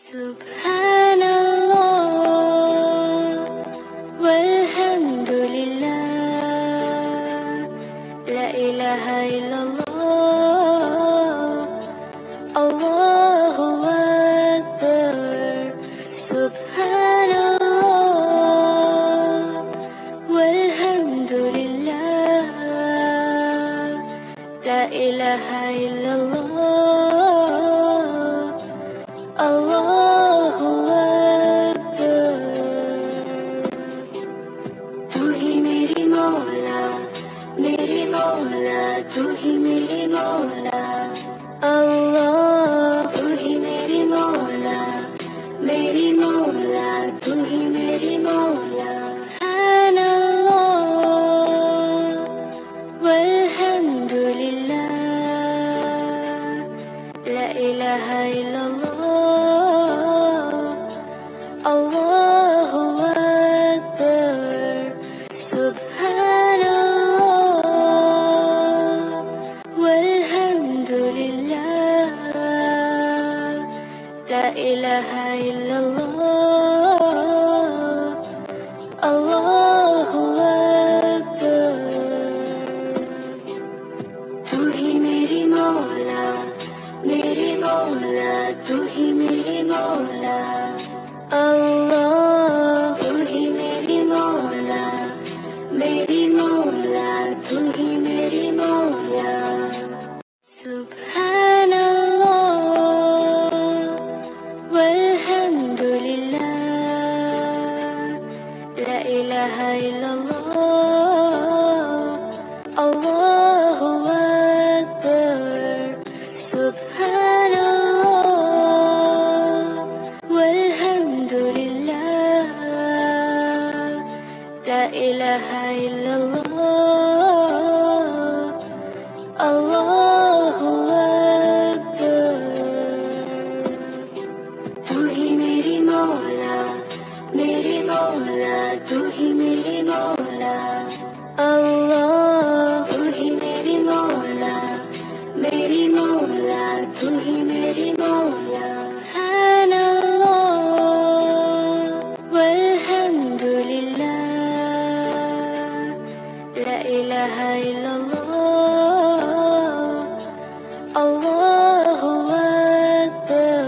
Subhanallah walhamdulillah, la ilaha illallah, Allahu Akbar. Subhanallah walhamdulillah, la ilaha illallah, Allahu Akbar. तू ही मेरी मौला, मेरी मौला, तू ही मेरी मौला, अल्लाह। तू ही मेरी मौला, मेरी मौला, तू ही मेरी मौला। सुब्हानल्लाह वल्हम्दुलिल्लाह, ला इलाहा इल्लल्लाह, Allahu Akbar. Subhanallah walhamdulillah, la ilaha illallah, Allahu Akbar. तू ही मेरी मौला, मेरी मौला, तू ही मेरी मौला, अल्लाह। तू ही मेरी मौला, मेरी मौला, तू ही मेरी मौला। सुब्हानल्लाह वल्हम्दुलिल्लाह, ला इलाहा इल्लल्लाह, Allahu Akbar. Subhanallah walhamdulillah, la ilaha illallah, Allahu Akbar. तू ही मेरी मौला, मेरी मौला, तू ही मेरी मौला, अल्लाह। तू ही मेरी मौला, मेरी मौला, तू ही मेरी मौला। सुब्हानल्लाह वल्हम्दुलिल्लाह, ला इलाहा इल्लल्लाह, Allahu Akbar.